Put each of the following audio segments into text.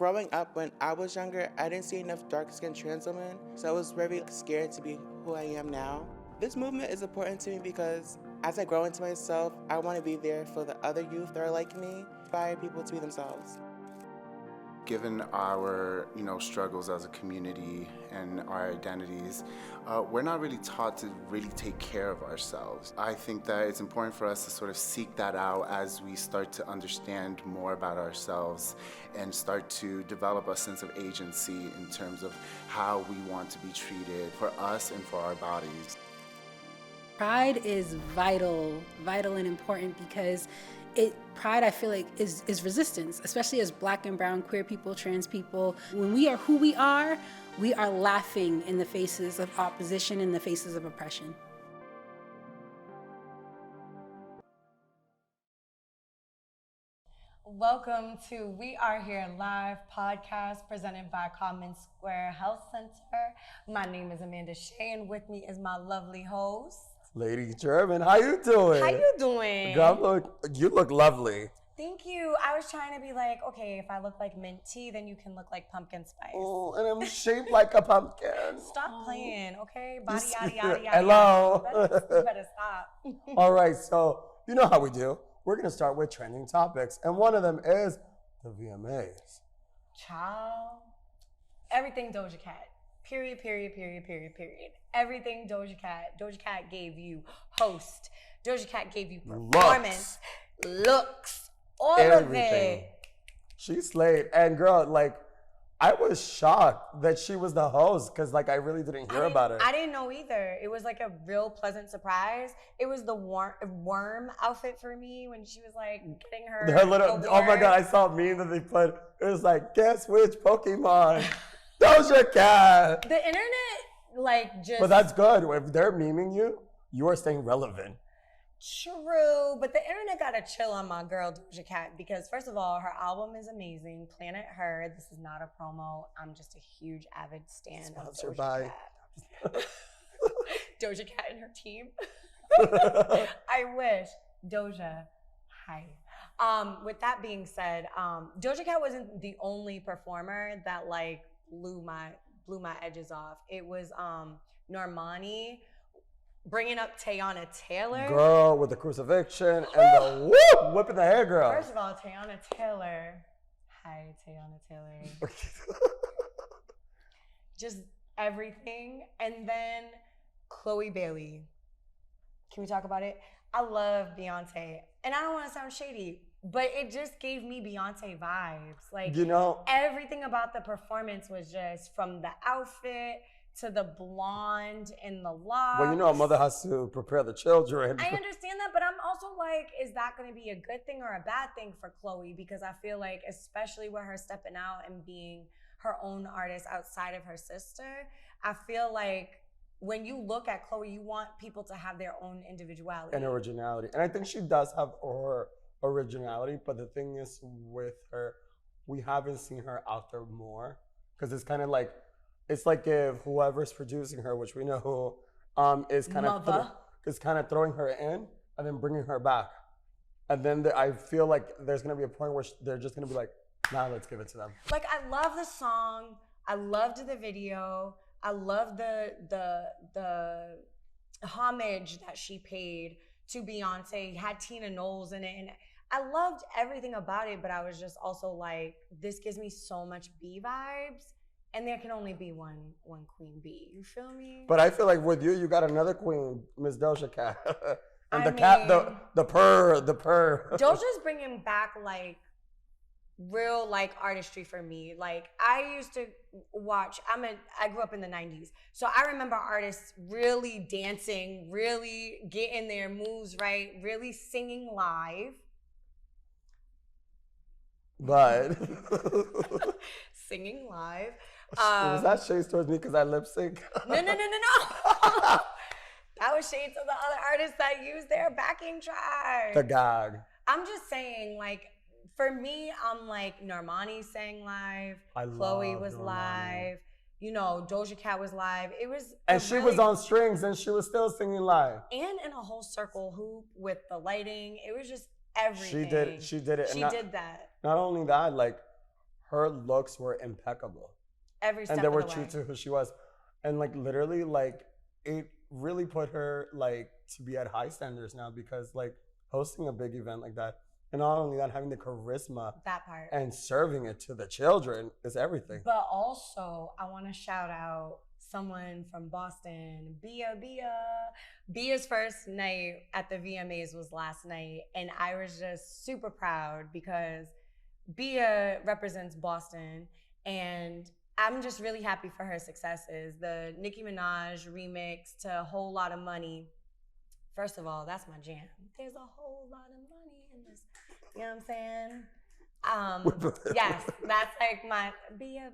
Growing up when I was younger, I didn't see enough dark-skinned trans women, so I was very scared to be who I am now. This movement is important to me because as I grow into myself, I want to be there for the other youth that are like me, inspire people to be themselves. Given our, struggles as a community and our identities, we're not really taught to really take care of ourselves. I think that it's important for us to sort of seek that out as we start to understand more about ourselves and start to develop a sense of agency in terms of how we want to be treated for us and for our bodies. Pride is vital and important because pride, I feel like, is resistance, especially as Black and brown, queer people, trans people. When we are who we are laughing in the faces of opposition, in the faces of oppression. Welcome to We Are Here Live podcast presented by Common Square Health Center. My name is Amanda Shea, and with me is my lovely host, Lady German. How you doing? How you doing? Girl, you look lovely. Thank you. I was trying to be like, okay, if I look like mint tea, then you can look like pumpkin spice. Oh, and I'm shaped like a pumpkin. Stop playing, okay? Body, yada, yada, yada. Hello. You better stop. All right, so you know how we do. We're going to start with trending topics, and one of them is the VMAs. Child. Everything Doja Cat. Period. Everything Doja Cat. Doja Cat gave you host. Doja Cat gave you performance. Looks. All Everything. of it. She slayed. And girl, I was shocked that she was the host because, I really didn't hear about it. I didn't know either. It was, a real pleasant surprise. It was the worm outfit for me when she was, getting her little, oh my God, I saw a meme that they put. It was guess which Pokemon? Doja Cat. The internet, just... But that's good. If they're memeing you, you are staying relevant. True, but the internet got to chill on my girl Doja Cat because, first of all, her album is amazing. Planet Her. This is not a promo. I'm just a huge avid stan Sponsored of Doja by Cat. Doja Cat and her team. I wish. Doja, hi. With that being said, Doja Cat wasn't the only performer that blew my edges off. It was Normani bringing up Teyana Taylor. Girl with the crucifixion and the whoop, whipping the hair, girl. First of all, Teyana Taylor. Hi, Teyana Taylor. Just everything. And then Chloe Bailey. Can we talk about it? I love Beyonce. And I don't want to sound shady, but it just gave me Beyonce vibes. Everything about the performance was just from the outfit to the blonde and the locks. Well, a mother has to prepare the children. I understand that, but I'm also is that going to be a good thing or a bad thing for Chloe? Because I feel especially with her stepping out and being her own artist outside of her sister, I feel when you look at Chloe, you want people to have their own individuality. And originality. And I think she does have her originality, but the thing is with her, we haven't seen her out there more. Because it's kind of it's like if whoever's producing her, which we know who, is kind of throwing her in and then bringing her back. And then I feel there's going to be a point where they're just going to be nah, let's give it to them. I love the song. I loved the video. I love the homage that she paid to Beyonce. It had Tina Knowles in it. And I loved everything about it, but I was just also this gives me so much B vibes. And there can only be one queen bee. You feel me? But I feel with you got another queen, Miss Doja Cat. And the purr. Doja's bringing back real artistry for me. I used to watch, I grew up in the 90s. So I remember artists really dancing, really getting their moves right, really singing live. But singing live. Was that shades towards me because I lip sync? No. That was shades of the other artists that use their backing track. The gag. I'm just saying, for me, I'm Normani sang live. Chloe was live. Doja Cat was live. It was, and she was on strings, and she was still singing live. And in a whole circle hoop with the lighting, it was just everything. She did it. She did that. Not only that, her looks were impeccable. Every step And they of were the true way. to who she was. And like literally like it really put her like to be at high standards now, because like hosting a big event like that, and not only that, having the charisma That part. and serving it to the children is everything. But also, I want to shout out someone from Boston, Bia's first night at the VMAs was last night, and I was just super proud because Bia represents Boston, and I'm just really happy for her successes. The Nicki Minaj remix to A Whole Lot of Money. First of all, that's my jam. There's a whole lot of money in this. You know what I'm saying? Yes, that's like my Bia.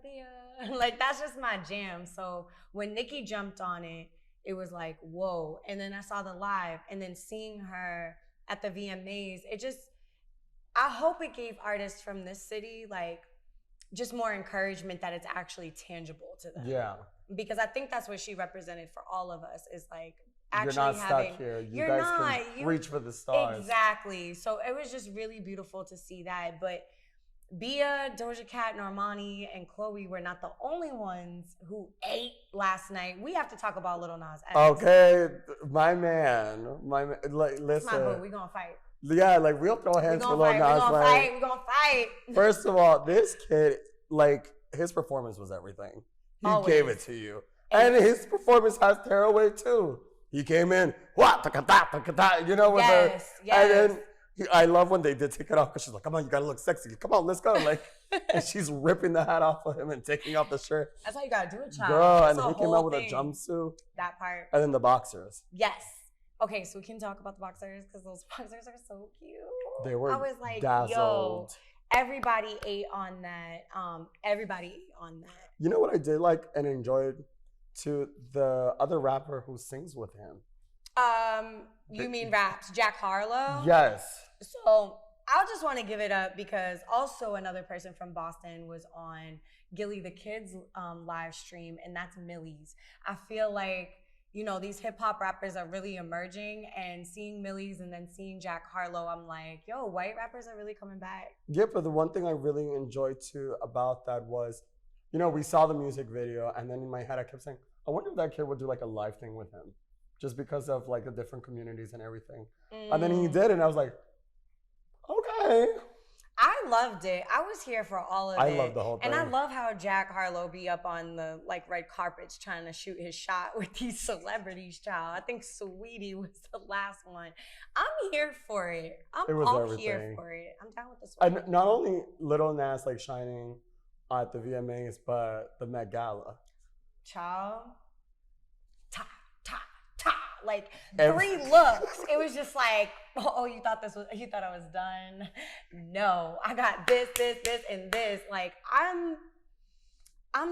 Like, that's just my jam. So when Nicki jumped on it, it was like, whoa. And then I saw the live, and then seeing her at the VMAs, I hope it gave artists from this city, like, just more encouragement that it's actually tangible to them. Yeah. Because I think that's what she represented for all of us, is like, actually you're not having, stuck here. You you're guys not, can reach for the stars. Exactly. So it was just really beautiful to see that. But Bia, Doja Cat, Normani, and Chloe were not the only ones who ate last night. We have to talk about Lil Nas X. Okay, my man, like, listen. That's my boo. We gonna fight. Yeah, like we'll throw hands for Lil Nas. We gonna fight. First of all, this kid, like, his performance was everything. He Always. gave it to you, and his performance has tearaway too. He came in, what, you know, with Yes. and then I love when they did take it off, because she's like, come on, you gotta look sexy. Come on, let's go. Like, and she's ripping the hat off of him and taking off the shirt. That's how you gotta do it, child. Girl, That's and a he came whole out with thing. a jumpsuit. That part. And then the boxers. Yes. Okay, so we can talk about the boxers, because those boxers are so cute. They were I was like, dazzled. yo, everybody ate on that. Everybody ate on that. You know what I did like and enjoyed? To the other rapper who sings with him. You mean raps, Jack Harlow? Yes. So I just want to give it up because also another person from Boston was on Gilly the Kid's live stream, and that's Millie's. I feel like, you know, these hip hop rappers are really emerging, and seeing Millie's and then seeing Jack Harlow, I'm like, yo, white rappers are really coming back. Yeah, but the one thing I really enjoyed too about that was, you know, we saw the music video, and then in my head I kept saying, I wonder if that kid would do like a live thing with him, just because of like the different communities and everything. And then he did, and I was like, okay. I loved it. I was here for all of it. I loved the whole thing. And I love how Jack Harlow be up on the like red carpets trying to shoot his shot with these celebrities, child. I think Saweetie was the last one. I'm here for it. It was all everything. here for it. I'm down with this one. And not only Lil Nas like shining at the VMAs, but the Met Gala. Child. Like 3 looks. It was just like, oh, you thought I was done? No, I got this, and this. Like, I'm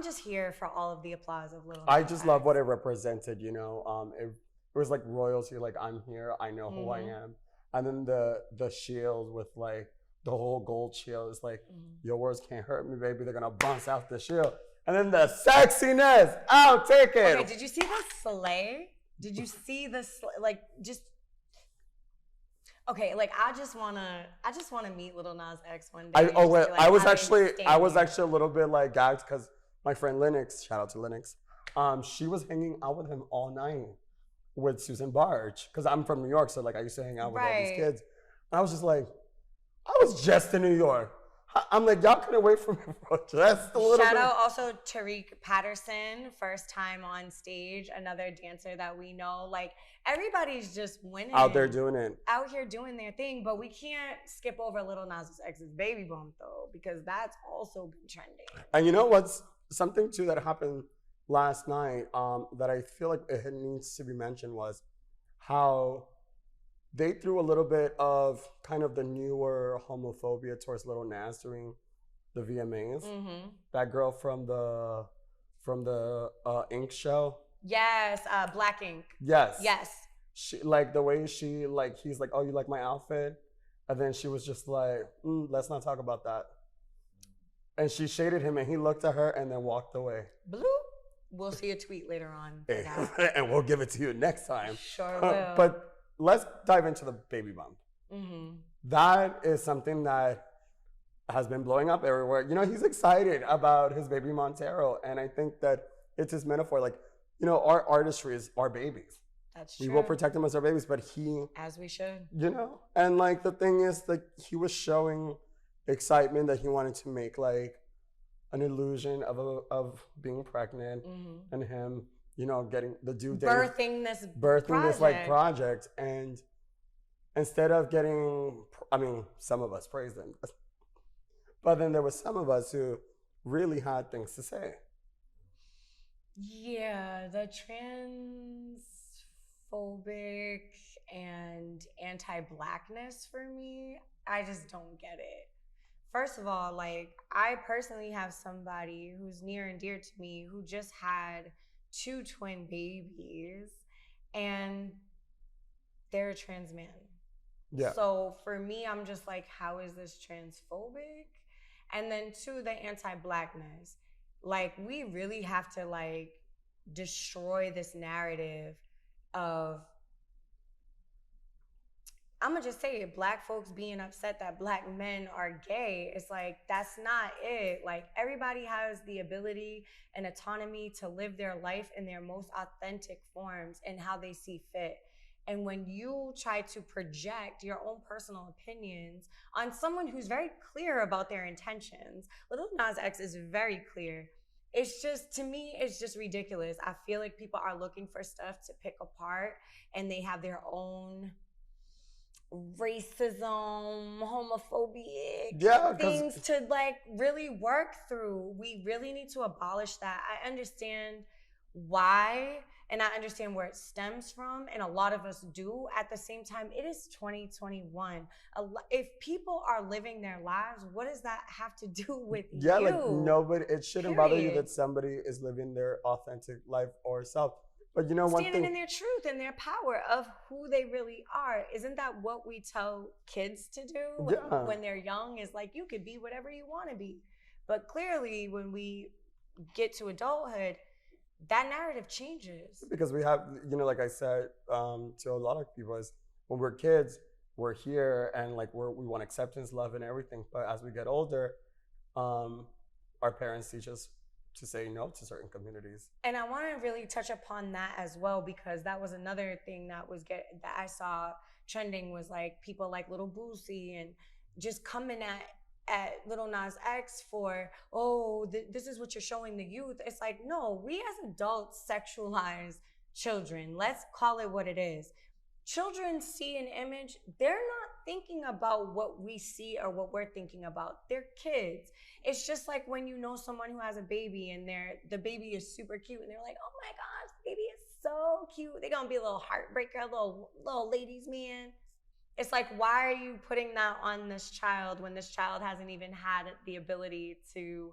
just here for all of the applause of Lil Nas. I just love what it represented, you know. It was like royalty, like I'm here, I know who I am. And then the shield with like the whole gold shield is like, your words can't hurt me, baby. They're gonna bounce out the shield. And then the sexiness, I'll take it. Okay, did you see the sleigh? Did you see this? Like, just okay. Like, I just wanna meet Lil Nas X one day. I was actually a little bit like gagged because my friend Linux, shout out to Linux, she was hanging out with him all night with Susan Barge, because I'm from New York, so like I used to hang out with all these kids. And I was just like, I was just in New York. I'm like, y'all couldn't wait for me for just a little bit. Shout out also Tariq Patterson, first time on stage, another dancer that we know. Like, everybody's just winning. Out there doing it. Out here doing their thing, but we can't skip over Lil Nas X's baby bump though, because that's also been trending. And you know what's something too that happened last night that I feel like it needs to be mentioned was how they threw a little bit of kind of the newer homophobia towards Lil Nas during the VMAs. That girl from the Ink show. Yes, Black Ink. Yes. Yes. She like the way she like he's like, oh, you like my outfit? And then she was just like, let's not talk about that. And she shaded him, and he looked at her and then walked away. Bloop. We'll see a tweet later on. And we'll give it to you next time. Sure will. But let's dive into the baby bump. That is something that has been blowing up everywhere. You know, he's excited about his baby Montero. And I think that it's his metaphor. Like, you know, our artistry is our babies. That's true. We will protect them as our babies, but he... As we should. You know? And like, the thing is, like, he was showing excitement that he wanted to make, like, an illusion of being pregnant and him, you know, getting the due date. Birthing this like project. And instead of getting, I mean, some of us praised him. But then there was some of us who really had things to say. Yeah, the transphobic and anti-blackness for me, I just don't get it. First of all, like, I personally have somebody who's near and dear to me who just had 2 twin babies and they're a trans man. Yeah. So for me, I'm just like, how is this transphobic? And then 2, the anti-blackness. Like, we really have to, like, destroy this narrative of, I'm gonna just say it, Black folks being upset that Black men are gay. It's like, that's not it. Like, everybody has the ability and autonomy to live their life in their most authentic forms and how they see fit. And when you try to project your own personal opinions on someone who's very clear about their intentions, Lil Nas X is very clear. It's just, to me, it's just ridiculous. I feel like people are looking for stuff to pick apart and they have their own racism, homophobic things to like really work through. We really need to abolish that. I understand why and I understand where it stems from, and a lot of us do. At the same time, it is 2021. If people are living their lives, what does that have to do with you? Yeah, like nobody, it shouldn't bother you that somebody is living their authentic life or self. But you know, one thing, standing in their truth and their power of who they really are. Isn't that what we tell kids to do when they're young? Is like, you could be whatever you want to be. But clearly, when we get to adulthood, that narrative changes. Because we have, you know, like I said to a lot of people, is when we're kids, we're here and like we want acceptance, love, and everything. But as we get older, our parents teach us to say no to certain communities. And I want to really touch upon that as well, because that was another thing that that I saw trending, was like people like Little Boosie and just coming at Lil Nas X for, this is what you're showing the youth. It's like, no, we as adults sexualize children. Let's call it what it is. Children see an image, they're not thinking about what we see or what we're thinking about. They're kids. It's just like when you know someone who has a baby and the baby is super cute and they're like, oh my gosh, the baby is so cute. They're gonna be a little heartbreaker, a little ladies man. It's like, why are you putting that on this child when this child hasn't even had the ability to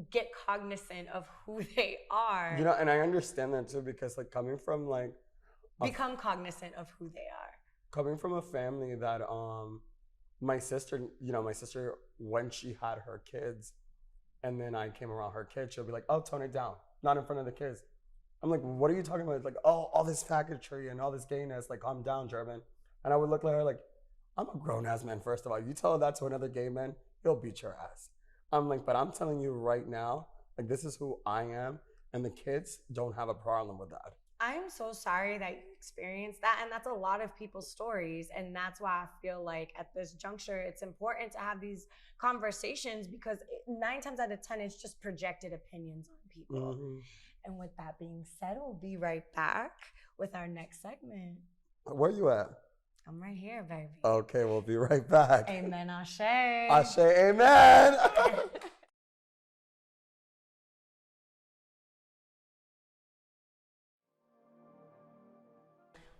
get cognizant of who they are? You know, and I understand that too, because like coming from like become cognizant of who they are. Coming from a family that my sister, when she had her kids and then I came around her kids, she'll be like, oh, tone it down, not in front of the kids. I'm like, what are you talking about? It's like, oh, all this faggotry and all this gayness, like, calm down, German. And I would look at her like, I'm a grown-ass man, first of all. You tell that to another gay man, he'll beat your ass. I'm like, but I'm telling you right now, like, this is who I am, and the kids don't have a problem with that. I'm so sorry that you experienced that, and that's a lot of people's stories, and that's why I feel like at this juncture, it's important to have these conversations, because 9 times out of 10, it's just projected opinions on people. Mm-hmm. And with that being said, we'll be right back with our next segment. Where you at? I'm right here, baby. Okay, we'll be right back. Amen, ashe. Ashe, amen.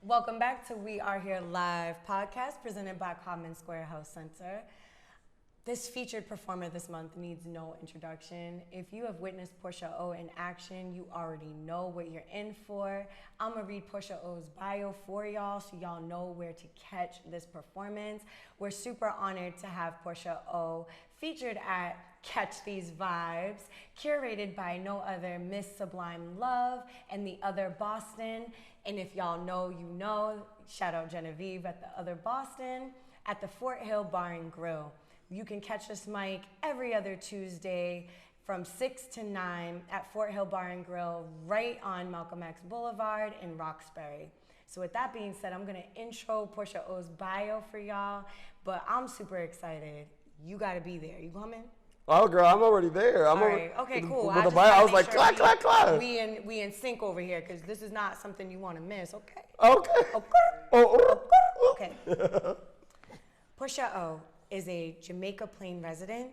Welcome back to We Are Here Live podcast presented by Common Square Health Center. This featured performer this month needs no introduction. If you have witnessed Porsha O in action, you already know what you're in for. I'm gonna read Porsha O's bio for y'all so y'all know where to catch this performance. We're super honored to have Porsha O featured at Catch These Vibes, curated by no other Miss Sublime Love and the Other Boston. And if y'all know, you know, shout out Genevieve at the Other Boston, at the Fort Hill Bar and Grill. You can catch this mic every other Tuesday from 6 to 9 at Fort Hill Bar and Grill, right on Malcolm X Boulevard in Roxbury. So with that being said, I'm gonna intro Porsha O's bio for y'all, but I'm super excited. You gotta be there. You coming? Oh, girl, I'm already there. All right. Okay, cool. With the bio, I was like, clack, clack, clack. We in sync over here, because this is not something you want to miss. Okay. Okay. Okay. Porsha O is a Jamaica Plain resident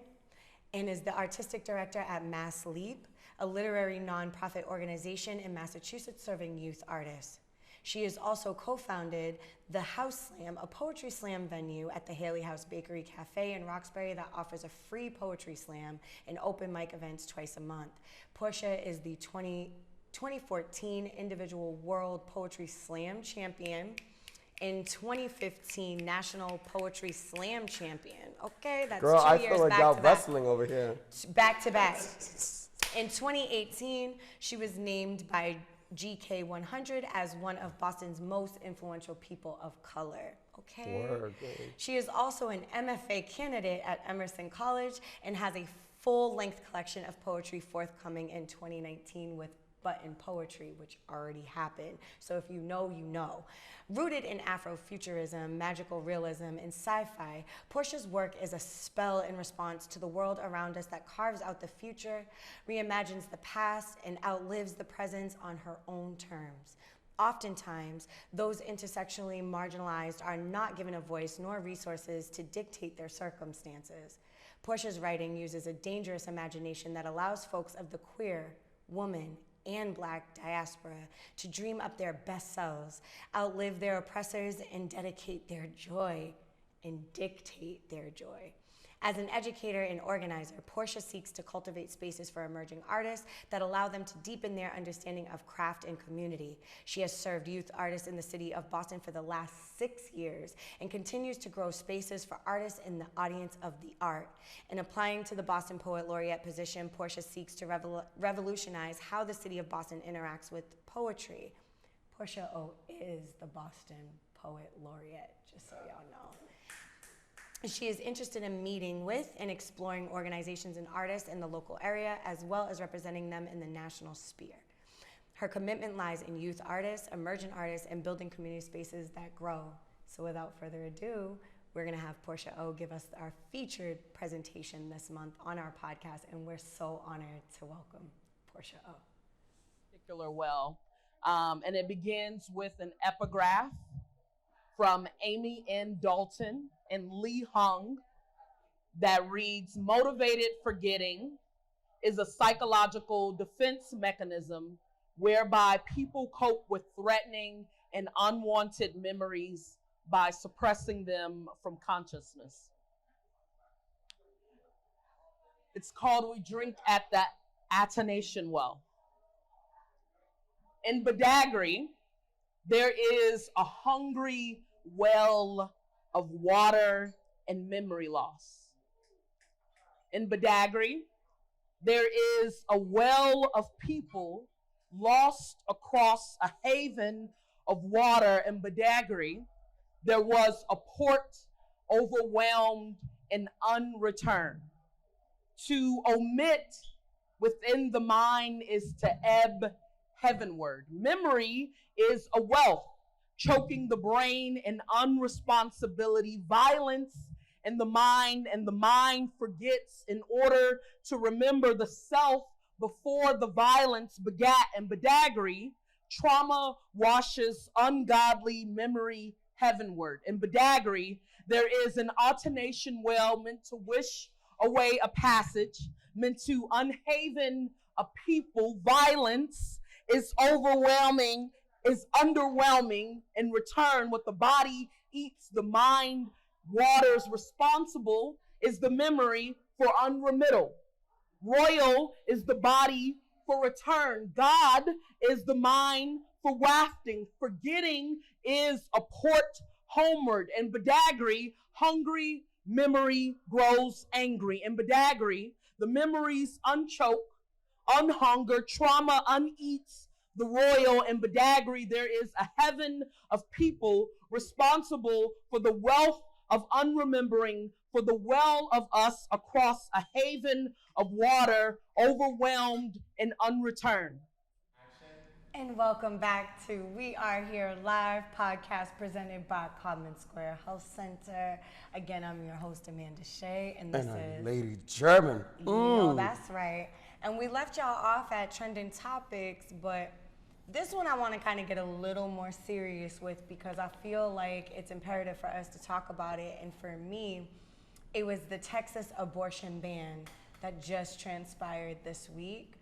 and is the artistic director at Mass Leap, a literary nonprofit organization in Massachusetts serving youth artists. She has also co-founded the House Slam, a poetry slam venue at the Haley House Bakery Cafe in Roxbury that offers a free poetry slam and open mic events twice a month. Porsha is the 2014 Individual World Poetry Slam Champion and 2015 National Poetry Slam Champion. Okay, that's Girl, 2 I years feel like back y'all to back. wrestling over here. Back to back. In 2018, she was named by GK100 as one of Boston's most influential people of color. Okay. Word. She is also an MFA candidate at Emerson College and has a full-length collection of poetry forthcoming in 2019 with Button Poetry, which already happened. So if you know, you know. Rooted in Afrofuturism, magical realism, and sci-fi, Porsha's work is a spell in response to the world around us that carves out the future, reimagines the past, and outlives the present on her own terms. Oftentimes, those intersectionally marginalized are not given a voice nor resources to dictate their circumstances. Porsha's writing uses a dangerous imagination that allows folks of the queer, woman, and Black diaspora to dream up their best selves, outlive their oppressors, and dedicate their joy and dictate their joy. As an educator and organizer, Porsha seeks to cultivate spaces for emerging artists that allow them to deepen their understanding of craft and community. She has served youth artists in the city of Boston for the last 6 years and continues to grow spaces for artists in the audience of the art. In applying to the Boston Poet Laureate position, Porsha seeks to revolutionize how the city of Boston interacts with poetry. Porsha O is the Boston Poet Laureate, just so y'all know. She is interested in meeting with and exploring organizations and artists in the local area, as well as representing them in the national sphere. Her commitment lies in youth artists, emergent artists, and building community spaces that grow. So without further ado, we're gonna have Porsha O give us our featured presentation this month on our podcast, and we're so honored to welcome Porsha O. Particular well, and it begins with an epigraph from Amy N. Dalton and Lee Hung that reads, "Motivated forgetting is a psychological defense mechanism whereby people cope with threatening and unwanted memories by suppressing them from consciousness." It's called "We Drink at the Attenation Well." In Badagry, there is a hungry well of water and memory loss. In Badagry, there is a well of people lost across a haven of water. In Badagry, there was a port overwhelmed and unreturned. To omit within the mind is to ebb heavenward. Memory is a wealth, choking the brain in unresponsibility, violence in the mind, and the mind forgets in order to remember the self before the violence begat. In Badagry, trauma washes ungodly memory heavenward. In Badagry, there is an alternation well meant to wish away a passage, meant to unhaven a people. Violence is overwhelming, is underwhelming. In return, what the body eats, the mind waters. Responsible is the memory for unremittal. Royal is the body for return. God is the mind for wafting. Forgetting is a port homeward. In Badagry, hungry memory grows angry. In Badagry, the memories unchoke, unhunger, trauma uneats the royal. In Badagry, there is a heaven of people responsible for the wealth of unremembering, for the well of us across a haven of water, overwhelmed and unreturned. And welcome back to We Are Here Live podcast presented by Common Square Health Center. Again, I'm your host, Amanda Shea, and this is Lady German. You know, that's right. And we left y'all off at trending topics, but this one I want to kind of get a little more serious with because I feel like it's imperative for us to talk about it. And for me, it was the Texas abortion ban that just transpired this week.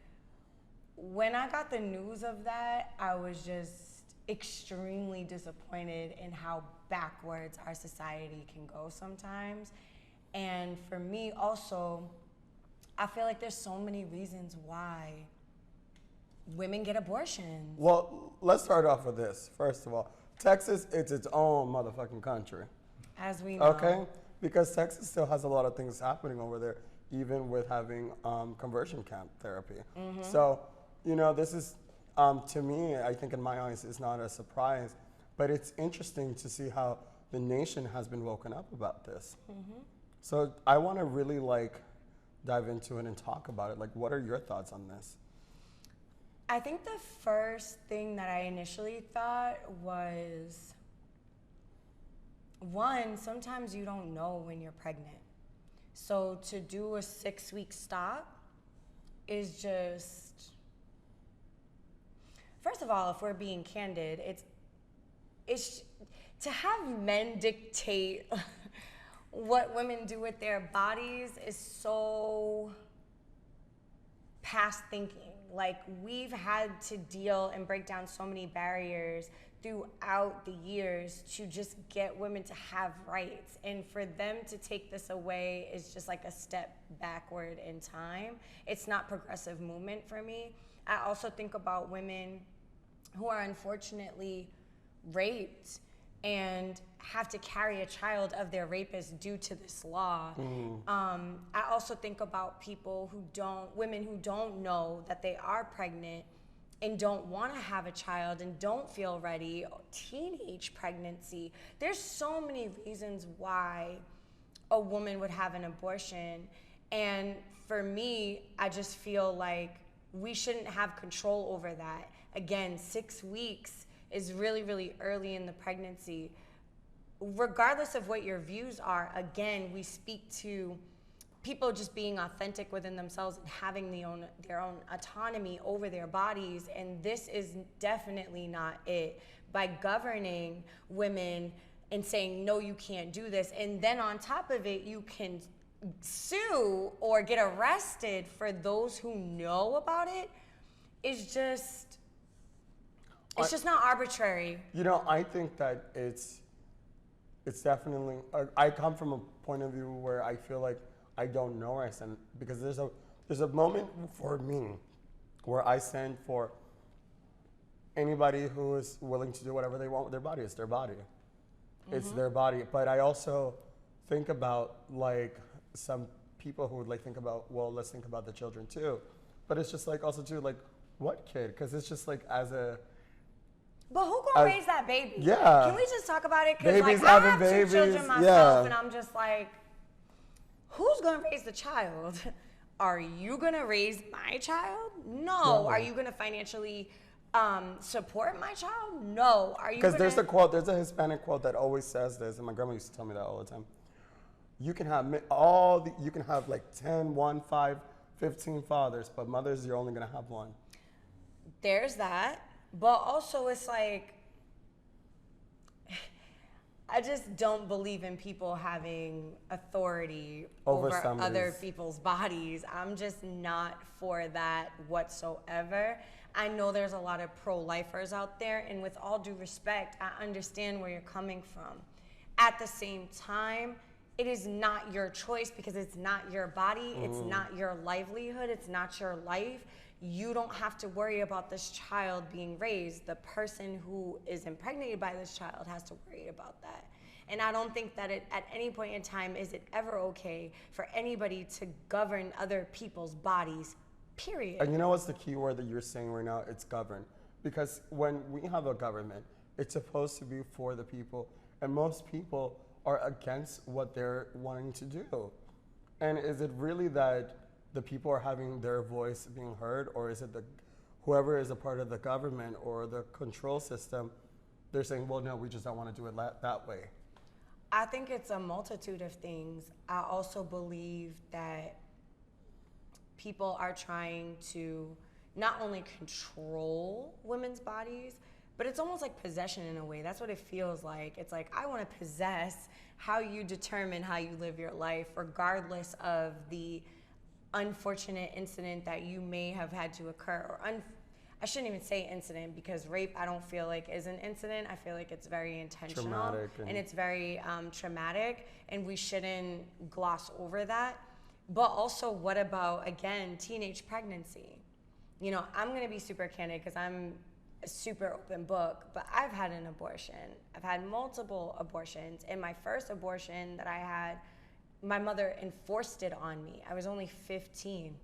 When I got the news of that, I was just extremely disappointed in how backwards our society can go sometimes. And for me also, I feel like there's so many reasons why women get abortions. Well, let's start off with this. First of all, Texas, it's its own motherfucking country. As we know. Okay? Because Texas still has a lot of things happening over there, even with having conversion camp therapy. Mm-hmm. So, you know, this is, to me, I think in my eyes, is not a surprise, but it's interesting to see how the nation has been woken up about this. Mm-hmm. So I want to really dive into it and talk about it. Like, what are your thoughts on this? I think the first thing that I initially thought was, one, sometimes you don't know when you're pregnant. So to do a 6-week stop is just, first of all, if we're being candid, it's to have men dictate what women do with their bodies is so past thinking. Like, we've had to deal and break down so many barriers throughout the years to just get women to have rights. And for them to take this away is just like a step backward in time. It's not progressive movement for me. I also think about women who are unfortunately raped and have to carry a child of their rapist due to this law. I also think about women who don't know that they are pregnant and don't want to have a child and don't feel ready, teenage pregnancy. There's so many reasons why a woman would have an abortion. And for me, I just feel like we shouldn't have control over that. Again, 6 weeks is really, really early in the pregnancy. Regardless of what your views are, again, we speak to people just being authentic within themselves and having their own autonomy over their bodies, and this is definitely not it. By governing women and saying, no, you can't do this, and then on top of it, you can sue or get arrested for those who know about it, is just, it's just not arbitrary. You know, I think that it's definitely, I come from a point of view where I feel like I don't know where I stand, because there's a moment for me where I stand for anybody who is willing to do whatever they want with their body. It's their body. Mm-hmm. It's their body. But I also think about some people who would think about, well, let's think about the children too. But it's just also too, what kid? Because it's just as a, but who gonna raise that baby? Yeah. Can we just talk about it? Because babies I have babies, 2 children myself, and I'm just who's gonna raise the child? Are you gonna raise my child? No. Are you gonna financially support my child? No. Are you? Because there's a Hispanic quote that always says this, and my grandma used to tell me that all the time. You can have you can have 10, 1, 5, 15 fathers, but mothers, you're only gonna have one. There's that. But also it's I just don't believe in people having authority over other people's bodies. I'm just not for that whatsoever. I know there's a lot of pro-lifers out there, and with all due respect, I understand where you're coming from. At the same time, it is not your choice because it's not your body, it's not your livelihood, it's not your life. You don't have to worry about this child being raised. The person who is impregnated by this child has to worry about that. And I don't think that at any point in time is it ever okay for anybody to govern other people's bodies, period. And you know what's the key word that you're saying right now? It's govern. Because when we have a government, it's supposed to be for the people. And most people are against what they're wanting to do? And is it really that the people are having their voice being heard, or is it the whoever is a part of the government or the control system, they're saying, well, no, we just don't want to do it that way? I think it's a multitude of things. I also believe that people are trying to not only control women's bodies, but it's almost like possession in a way. That's what it feels like. It's like, I want to possess how you determine how you live your life, regardless of the unfortunate incident that you may have had to occur. Or I shouldn't even say incident, because rape, I don't feel like is an incident. I feel like it's very intentional. Traumatic and it's very traumatic, and we shouldn't gloss over that. But also, what about, again, teenage pregnancy? You know, I'm going to be super candid because I'm a super open book, but I've had an abortion. I've had multiple abortions. And my first abortion that I had, my mother enforced it on me. I was only 15.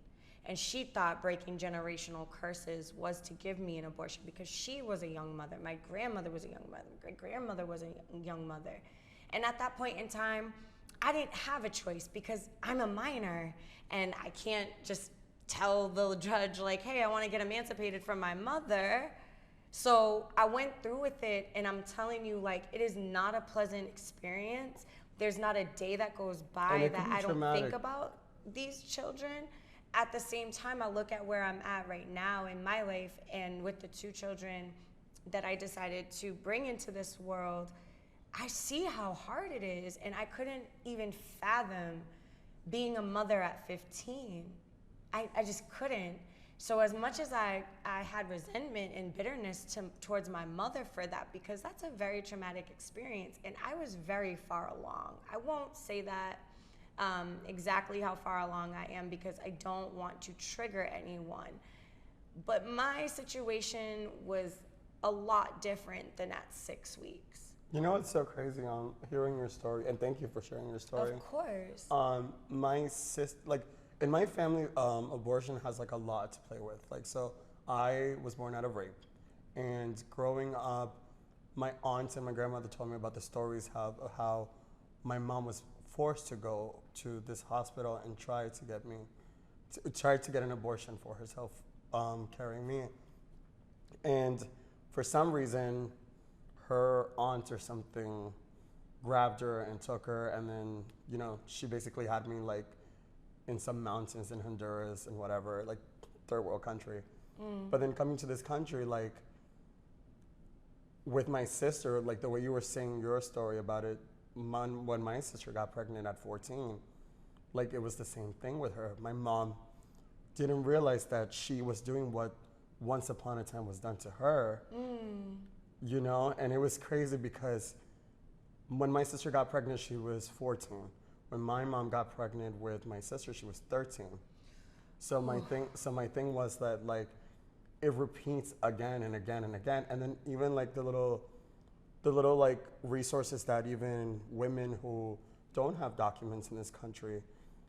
And she thought breaking generational curses was to give me an abortion because she was a young mother. My grandmother was a young mother. My great-grandmother was a young mother. And at that point in time, I didn't have a choice because I'm a minor and I can't just tell the judge, like, hey, I want to get emancipated from my mother. So I went through with it, and I'm telling you, like, it is not a pleasant experience. There's not a day that goes by that I don't think about these children. At the same time, I look at where I'm at right now in my life, and with the 2 children that I decided to bring into this world, I see how hard it is, and I couldn't even fathom being a mother at 15. I just couldn't. So as much as I had resentment and bitterness towards my mother for that, because that's a very traumatic experience, and I was very far along. I won't say that exactly how far along I am because I don't want to trigger anyone. But my situation was a lot different than at 6 weeks. You know what's so crazy on hearing your story, and thank you for sharing your story. Of course. My sister, like, in my family, abortion has like a lot to play with. Like, so I was born out of rape, and growing up, my aunts and my grandmother told me about the stories of how my mom was forced to go to this hospital and try to get an abortion for herself, carrying me. And for some reason, her aunt or something grabbed her and took her, and then, you know, she basically had me like in some mountains in Honduras and whatever, like third world country. But then coming to this country, like with my sister, like the way you were saying your story about it, when my sister got pregnant at 14, like it was the same thing with her. My mom didn't realize that she was doing what once upon a time was done to her, you know? And it was crazy because when my sister got pregnant, she was 14. When my mom got pregnant with my sister, she was 13. So my thing was that, like, it repeats again and again and again. And then even like the little like resources that even women who don't have documents in this country,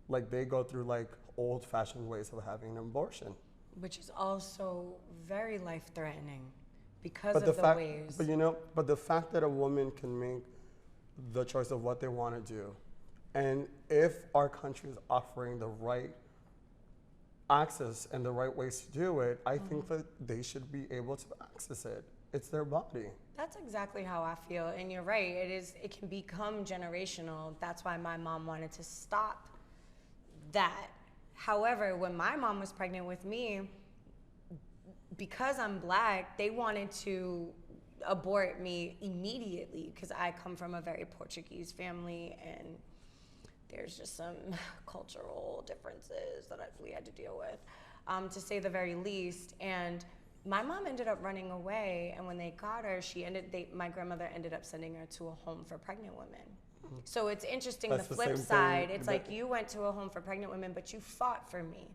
like they go through like old-fashioned ways of having an abortion. Which is also very life-threatening because of the ways. But you know, but the fact that a woman can make the choice of what they want to do, and if our country is offering the right access and the right ways to do it, I think that they should be able to access it. It's their body. That's exactly how I feel, and you're right. It can become generational. That's why my mom wanted to stop that. However, when my mom was pregnant with me, because I'm Black, they wanted to abort me immediately because I come from a very Portuguese family, and there's just some cultural differences that we had to deal with, to say the very least. And my mom ended up running away, and when they got her, my grandmother ended up sending her to a home for pregnant women. So it's interesting, That's the the flip same side. thing It's like you went to a home for pregnant women, but you fought for me.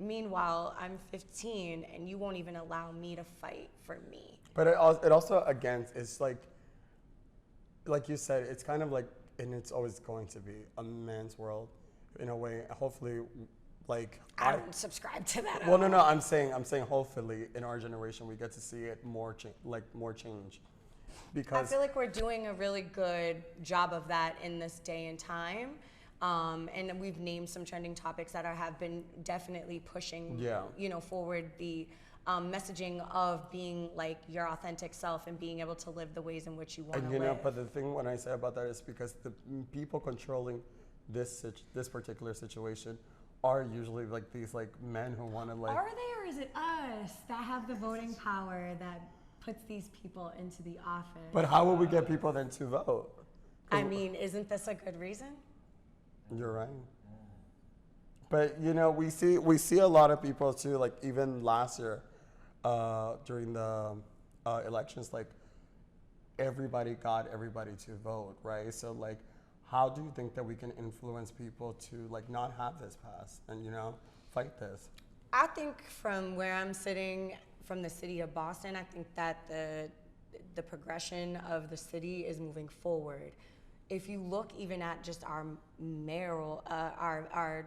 Meanwhile, I'm 15, and you won't even allow me to fight for me. But it also again, it's like you said, it's kind of like, and it's always going to be a man's world in a way. Hopefully, like I don't subscribe to that. Well, no, I'm saying hopefully in our generation we get to see it more change. Because I feel like we're doing a really good job of that in this day and time. And we've named some trending topics that have been definitely pushing, forward the messaging of being like your authentic self and being able to live the ways in which you want to live. But the thing when I say about that is because the people controlling this particular situation are usually like these like men who want to like. Are they, or is it us that have the voting power that puts these people into the office? But how will we get people then to vote? I mean, isn't this a good reason? You're right. But we see a lot of people too. Like even last year, during the elections, like everybody got everybody to vote, right? So like, how do you think that we can influence people to like not have this pass and fight this? I think from where I'm sitting, from the city of Boston, I think that the progression of the city is moving forward. If you look even at just our mayoral, our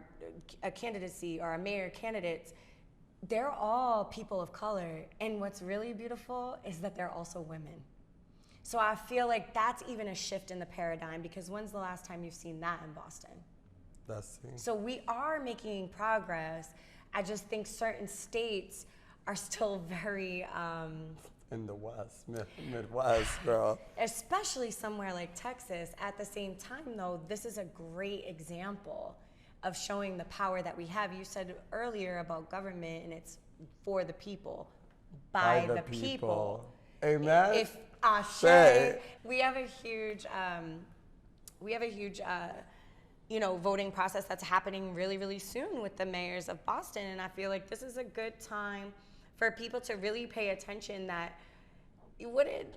candidacy or our mayor candidates, they're all people of color. And what's really beautiful is that they're also women. So I feel like that's even a shift in the paradigm, because when's the last time you've seen that in Boston? So we are making progress. I just think certain states are still very... in the West, Midwest, girl. Especially somewhere like Texas. At the same time, though, this is a great example of showing the power that we have. You said earlier about government, and it's for the people, by the people. Amen. If Ashe, we have a huge, voting process that's happening really, really soon with the mayors of Boston, and I feel like this is a good time for people to really pay attention. That what did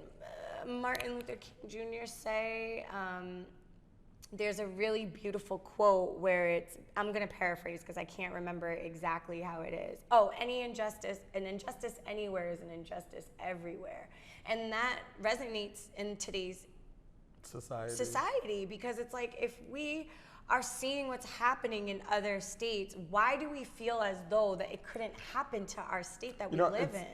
Martin Luther King Jr. say? There's a really beautiful quote where I'm going to paraphrase because I can't remember exactly how it is. Oh, an injustice anywhere is an injustice everywhere. And that resonates in today's society, because it's like, if we are seeing what's happening in other states, why do we feel as though that it couldn't happen to our state that we live in?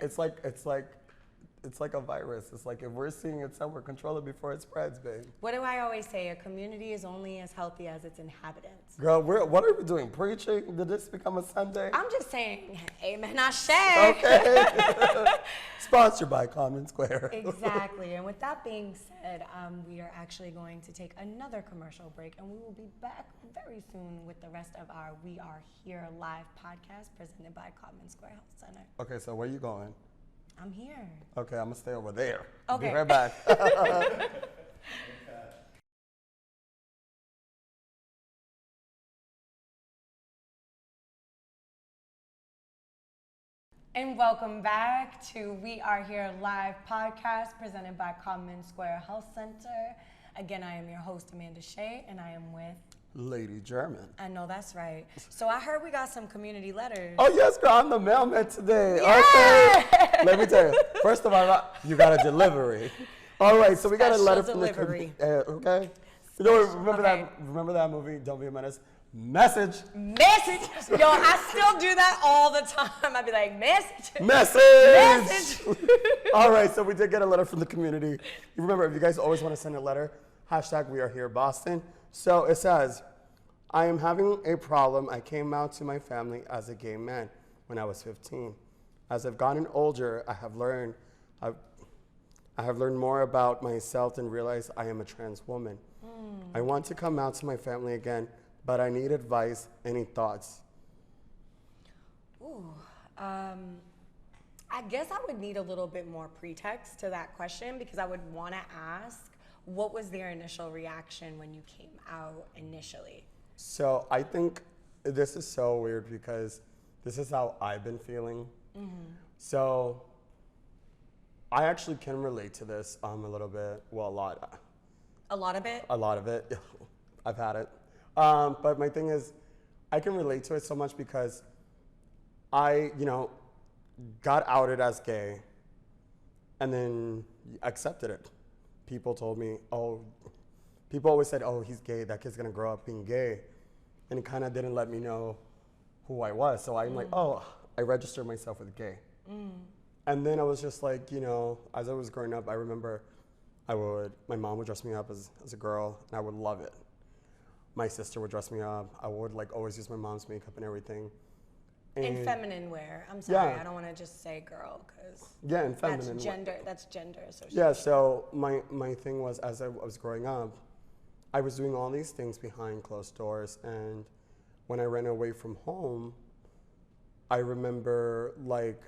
It's like a virus. It's like, if we're seeing it somewhere, control it before it spreads, babe. What do I always say? A community is only as healthy as its inhabitants. Girl, what are we doing? Preaching? Did this become a Sunday? I'm just saying, amen, ashe. Okay. Sponsored by Common Square. Exactly. And with that being said, we are actually going to take another commercial break, and we will be back very soon with the rest of our We Are Here live podcast presented by Common Square Health Center. Okay, so where you going? I'm here. Okay, I'm gonna stay over there. Okay. Be right back. And welcome back to We Are Here live podcast presented by Common Square Health Center. Again, I am your host, Amanda Shea, and I am with Lady German. I know that's right. So I heard we got some community letters. Oh yes, girl, I'm the mailman today. Yeah! Okay. Let me tell you. First of all, you got a delivery. All right, so we got a letter from delivery. Okay. You know, remember that movie, Don't Be a Menace? Message. Yo, I still do that all the time. I'd be like, message. All right, so we did get a letter from the community. You remember, if you guys always want to send a letter, hashtag We Are Here Boston. So it says, I am having a problem. I came out to my family as a gay man when I was 15. As I've gotten older, I have learned more about myself and realized I am a trans woman. I want to come out to my family again, but I need advice. Any thoughts? I guess I would need a little bit more pretext to that question, because I would want to ask, what was their initial reaction when you came out initially? So I think this is so weird, because this is how I've been feeling. So I actually can relate to this a little bit. Well, a lot. A lot of it? A lot of it. I've had it. But my thing is, I can relate to it so much because I, got outed as gay and then accepted it. People told me, people always said, he's gay, that kid's gonna grow up being gay. And it kind of didn't let me know who I was. So I'm like, I registered myself as gay. And then I was just like, as I was growing up, I remember My mom would dress me up as a girl, and I would love it. My sister would dress me up. I would like always use my mom's makeup and everything. In And feminine wear. I'm sorry, Yeah. I don't want to just say girl because yeah, in feminine. that's gender association. Yeah, so my thing was, as I was growing up, I was doing all these things behind closed doors, and when I ran away from home, I remember like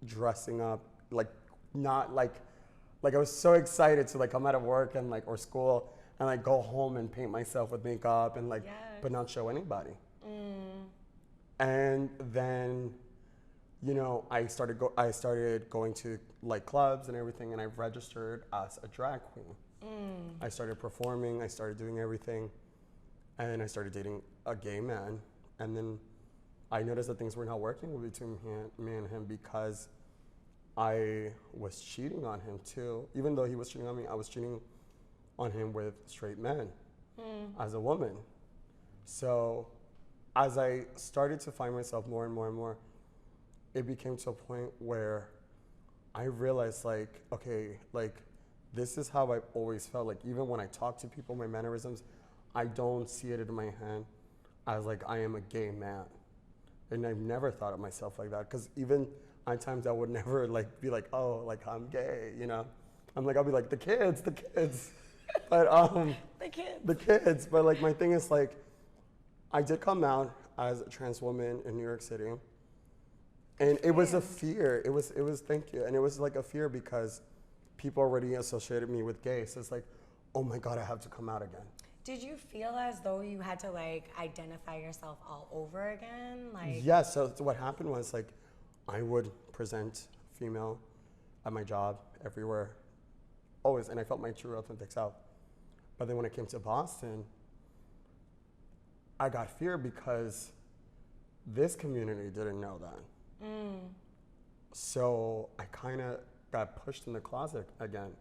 dressing up, like not like I was so excited to like come out of work and like or school and like go home and paint myself with makeup and like Yes. but not show anybody. And then, you know, I started going to like clubs and everything, and I registered as a drag queen. I started performing, I started doing everything, and I started dating a gay man. And then I noticed that things were not working between me and him because I was cheating on him too. Even though he was cheating on me, I was cheating on him with straight men as a woman. So as I started to find myself more and more and more, it became to a point where I realized like, okay, like this is how I've always felt. Like even when I talk to people, my mannerisms, I don't see it in my hand as like I am a gay man. And I've never thought of myself like that. Cause even at times I would never like be like, oh, like I'm gay, you know? I'm like, I'll be like the kids. But the kids. But like my thing is like, I did come out as a trans woman in New York City. And it was a fear. It was thank you. And it was like a fear because people already associated me with gay. So it's like, oh my God, I have to come out again. Did you feel as though you had to like identify yourself all over again? Like Yeah, so what happened was like I would present female at my job everywhere, always, and I felt my true authentic self. But then when I came to Boston, I got fear because this community didn't know that. So I kind of got pushed in the closet again.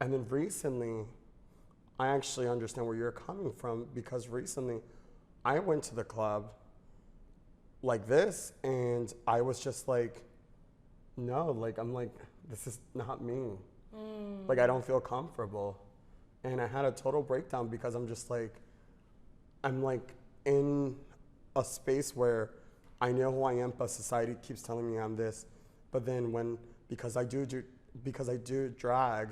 And then recently, I actually understand where you're coming from because recently I went to the club like this and I was just like, no, like I'm like, this is not me. Like I don't feel comfortable. And I had a total breakdown because I'm just like, I'm like in a space where I know who I am, but society keeps telling me I'm this. But then because I do drag,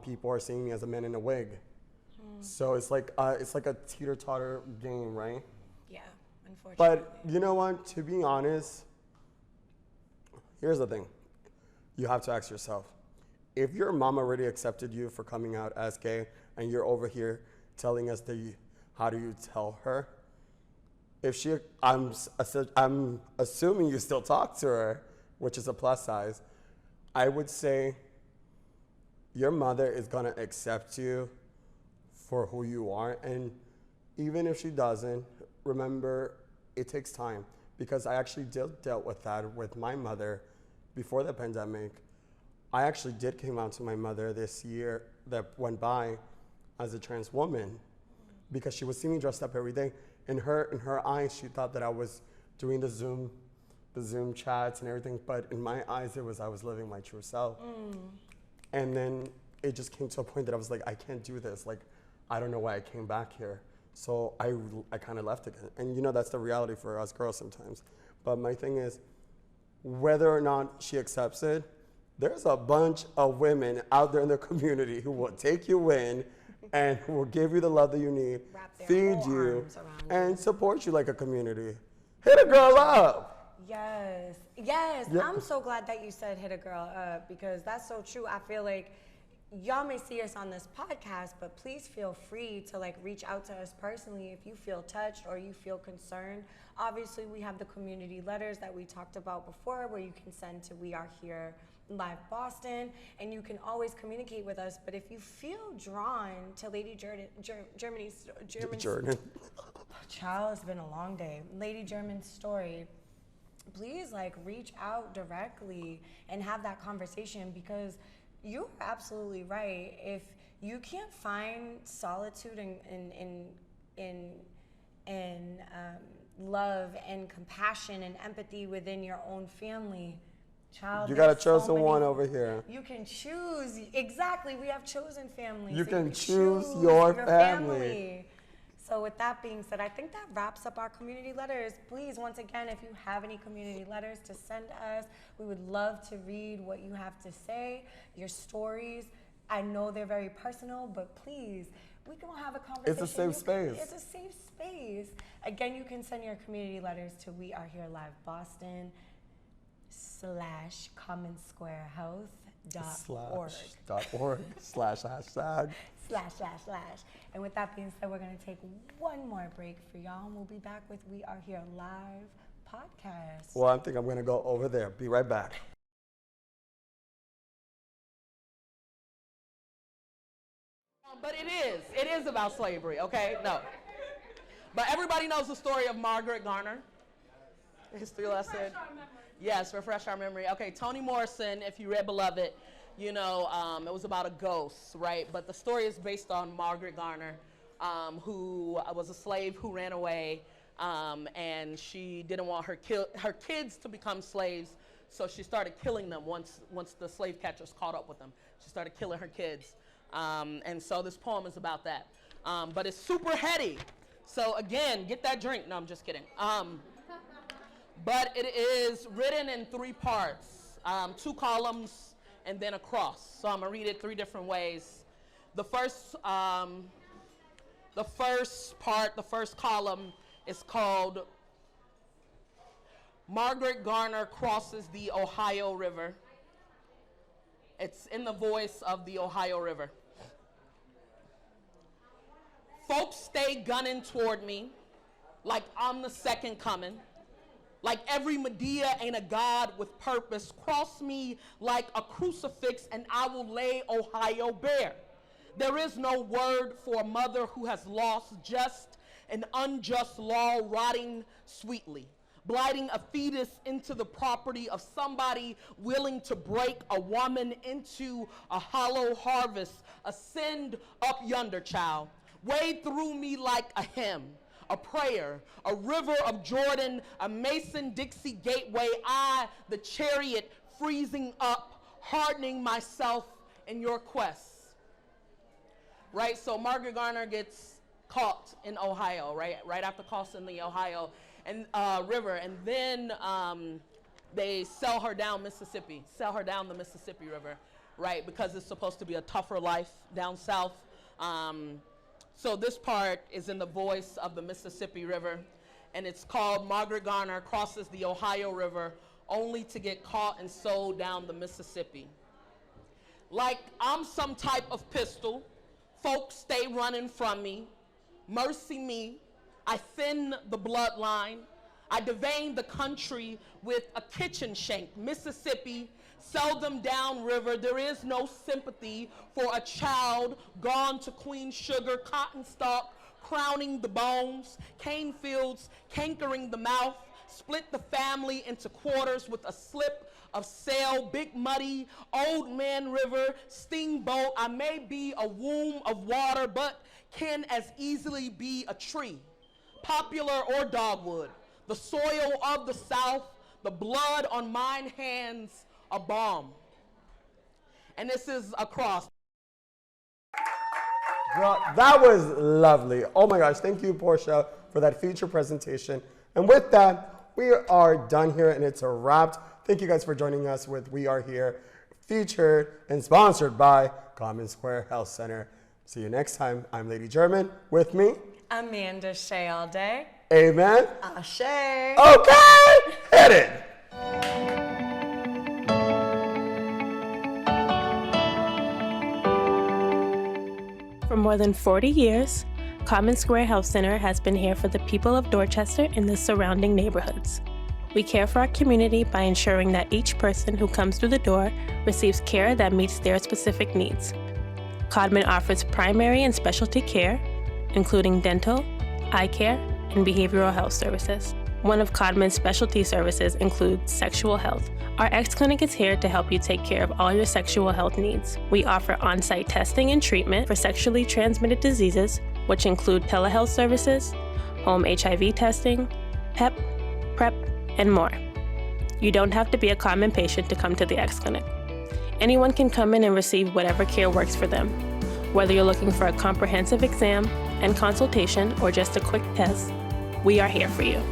people are seeing me as a man in a wig. So it's like a teeter-totter game, right? yeah, unfortunately. But you know what? To be honest, here's the thing. You have to ask yourself, if your mom already accepted you for coming out as gay and you're over here telling us how do you tell her? I'm assuming you still talk to her, which is a plus size. I would say your mother is gonna accept you for who you are. And even if she doesn't, remember, it takes time. Because I actually dealt with that with my mother before the pandemic. I actually did come out to my mother this year that went by as a trans woman because she would see me dressed up every day. In her eyes, she thought that I was doing the Zoom chats and everything, but in my eyes, I was living my true self. And then it just came to a point that I was like, I can't do this. Like, I don't know why I came back here. So I kind of left again. And you know, that's the reality for us girls sometimes. But my thing is, whether or not she accepts it, there's a bunch of women out there in the community who will take you in and who will give you the love that you need, feed you, and support you like a community. Hit a girl up. Yes. Yes. Yep. I'm so glad that you said hit a girl up because that's so true. I feel like y'all may see us on this podcast, but please feel free to like reach out to us personally if you feel touched or you feel concerned. Obviously, we have the community letters that we talked about before where you can send to We Are Here Live Boston, and you can always communicate with us. But if you feel drawn to Lady Germany's child, it's been a long day. Lady German's story, please like reach out directly and have that conversation because you're absolutely right. If you can't find solitude in love and compassion and empathy within your own family, Child, You got a there's so chosen many- one over here. You can choose. Exactly. We have chosen families. You So can choose your family. So with that being said, I think that wraps up our community letters. Please, once again, if you have any community letters to send us, we would love to read what you have to say, your stories. I know they're very personal, but please, we can have a conversation. It's a safe space. It's a safe space. Again, you can send your community letters to We Are Here Live Boston /commonsquarehealth.org. .org/hashtag. // And with that being said, we're going to take one more break for y'all, and we'll be back with We Are Here Live podcast. Well, I think I'm going to go over there. Be right back. But it is about slavery, okay? No. But everybody knows the story of Margaret Garner. History lesson. Yes, refresh our memory. Okay, Toni Morrison, if you read Beloved, you know, it was about a ghost, right? But the story is based on Margaret Garner, who was a slave who ran away, and she didn't want her kids to become slaves, so she started killing them once the slave catchers caught up with them. She started killing her kids. And so this poem is about that. But it's super heady. So again, get that drink. No, I'm just kidding. But it is written in 3 parts, 2 columns, and then a cross. So I'm gonna read it 3 different ways. The first column is called Margaret Garner Crosses the Ohio River. It's in the voice of the Ohio River. Folks stay gunning toward me like I'm the second coming. Like every Medea ain't a god with purpose. Cross me like a crucifix and I will lay Ohio bare. There is no word for a mother who has lost, just an unjust law rotting sweetly, blighting a fetus into the property of somebody willing to break a woman into a hollow harvest. Ascend up yonder, child. Wade through me like a hymn, a prayer, a river of Jordan, a Mason-Dixie gateway, I, the chariot, freezing up, hardening myself in your quest. Right, so Margaret Garner gets caught in Ohio, right after crossing the Ohio and river, and then they sell her down the Mississippi River, right, because it's supposed to be a tougher life down south. So this part is in the voice of the Mississippi River, and it's called Margaret Garner Crosses the Ohio River only to get caught and sold down the Mississippi. Like I'm some type of pistol, folks stay running from me. Mercy me, I thin the bloodline. I devein the country with a kitchen shank. Mississippi, seldom downriver, there is no sympathy for a child gone to Queen Sugar, cotton stalk crowning the bones, cane fields cankering the mouth, split the family into quarters with a slip of sail, big muddy, old man river, steamboat. I may be a womb of water, but can as easily be a tree, popular or dogwood, the soil of the South, the blood on mine hands, a balm. And this is a cross. Girl, that was lovely. Oh my gosh, thank you, Porsha, for that feature presentation. And with that, we are done here and it's a wrap. Thank you guys for joining us with We Are Here, featured and sponsored by Common Square Health Center. See you next time. I'm Lady German. With me, Amanda Shea all day. Amen. Ashe. Okay, hit it. For more than 40 years, Common Square Health Center has been here for the people of Dorchester and the surrounding neighborhoods. We care for our community by ensuring that each person who comes through the door receives care that meets their specific needs. Codman offers primary and specialty care, including dental, eye care, and behavioral health services. One of Codman's specialty services includes sexual health. Our X Clinic is here to help you take care of all your sexual health needs. We offer on-site testing and treatment for sexually transmitted diseases, which include telehealth services, home HIV testing, PEP, PrEP, and more. You don't have to be a common patient to come to the X Clinic. Anyone can come in and receive whatever care works for them. Whether you're looking for a comprehensive exam and consultation or just a quick test, we are here for you.